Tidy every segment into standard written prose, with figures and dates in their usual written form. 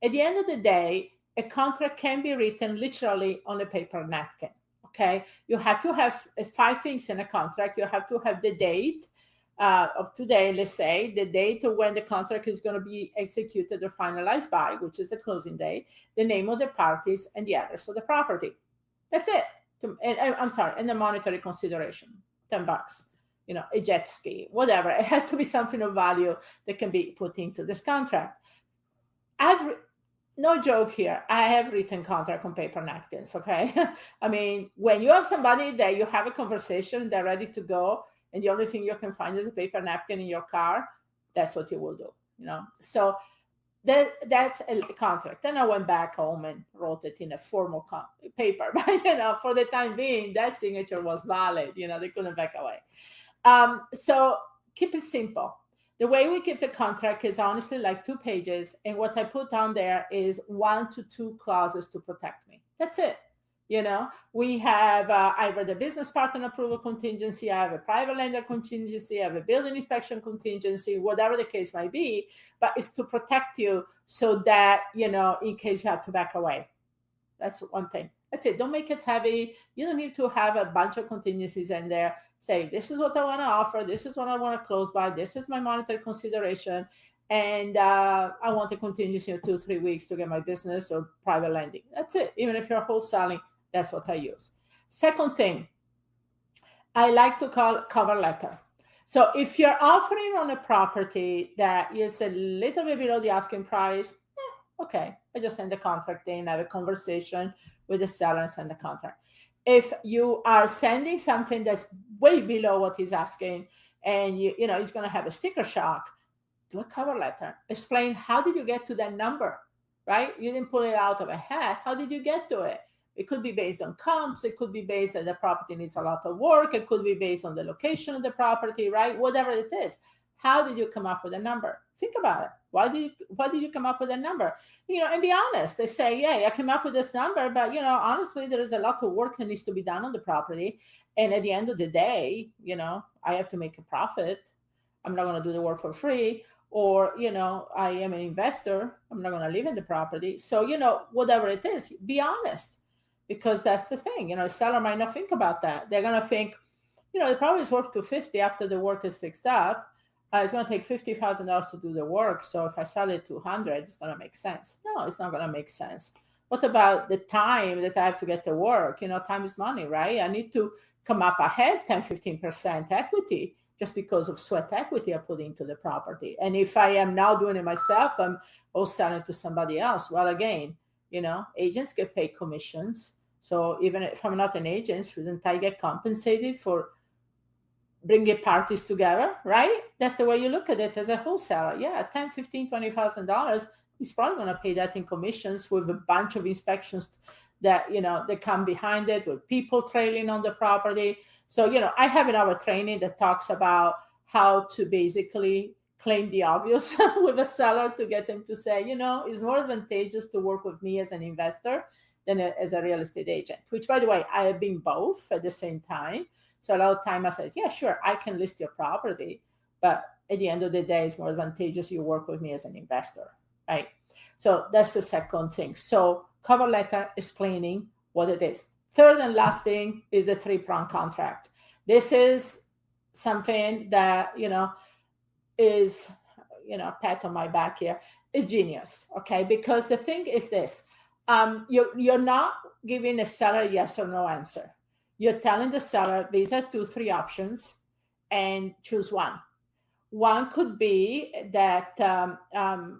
At the end of the day, a contract can be written literally on a paper napkin. Okay, you have to have 5 things in a contract. You have to have the date of today, let's say, the date of when the contract is going to be executed or finalized by, which is the closing date, the name of the parties, and the address of the property. That's it. And I'm sorry, and the monetary consideration, $10, a jet ski, whatever. It has to be something of value that can be put into this contract. No joke here, I have written contract on paper napkins, okay? I mean, when you have somebody that you have a conversation, they're ready to go, and the only thing you can find is a paper napkin in your car, that's what you will do, So that's a contract. Then I went back home and wrote it in a formal paper, but for the time being, that signature was valid. They couldn't back away. So keep it simple. The way we keep the contract is honestly like 2 pages, and what I put on there is 1 to 2 clauses to protect me. That's it. We have either the business partner approval contingency, I have a private lender contingency, I have a building inspection contingency, whatever the case might be, but it's to protect you so that, in case you have to back away. That's one thing. That's it. Don't make it heavy. You don't need to have a bunch of contingencies in there. Say, this is what I want to offer. This is what I want to close by. This is my monetary consideration. And I want a contingency of 2-3 weeks to get my business or private lending. That's it. Even if you're wholesaling, that's what I use. Second thing, I like to call cover letter. So if you're offering on a property that is a little bit below the asking price, okay, I just send the contract in, have a conversation with the seller and send the contract. If you are sending something that's way below what he's asking, and he's going to have a sticker shock, do a cover letter. Explain, how did you get to that number, right? You didn't pull it out of a hat. How did you get to it? It could be based on comps. It could be based on the property needs a lot of work. It could be based on the location of the property, right? Whatever it is. How did you come up with a number? Think about it. Why did you come up with a number? And be honest. They say, yeah, I came up with this number, but honestly, there is a lot of work that needs to be done on the property. And at the end of the day, I have to make a profit. I'm not going to do the work for free. Or, I am an investor. I'm not going to live in the property. So, whatever it is, be honest. Because that's the thing. A seller might not think about that. They're going to think, the property is worth $250 after the work is fixed up. It's going to take $50,000 to do the work. So if I sell it $200, it's going to make sense. No, it's not going to make sense. What about the time that I have to get to work? Time is money, right? I need to come up ahead 10-15% equity just because of sweat equity I put into the property. And if I am now doing it myself, I'm selling to somebody else. Well, again, agents get paid commissions. So even if I'm not an agent, shouldn't I get compensated for bringing parties together, right? That's the way you look at it as a wholesaler. Yeah, $10,000, $15,000, $20,000. He's probably going to pay that in commissions with a bunch of inspections that, that come behind it, with people trailing on the property. So, I have in our training that talks about how to basically claim the obvious with a seller to get them to say, it's more advantageous to work with me as an investor than as a real estate agent, which, by the way, I have been both at the same time. So a lot of time I said, yeah, sure, I can list your property, but at the end of the day, it's more advantageous you work with me as an investor, right? So that's the second thing. So cover letter explaining what it is. Third and last thing is the 3 prong contract. This is something that, is, pat on my back here, is genius, okay? Because the thing is this, you're not giving a seller a yes or no answer. You're telling the seller, these are 2-3 options and choose one. One could be that, I'm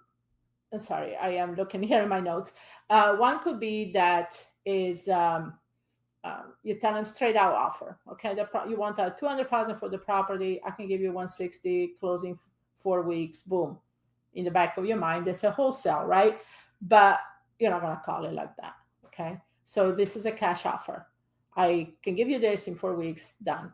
sorry, I am looking here in my notes. One could be that is, you tell them straight out offer. Okay, you want $200,000 for the property. I can give you $160, closing 4 weeks, boom. In the back of your mind, it's a wholesale, right? But you're not going to call it like that. Okay, so this is a cash offer. I can give you this in 4 weeks, done.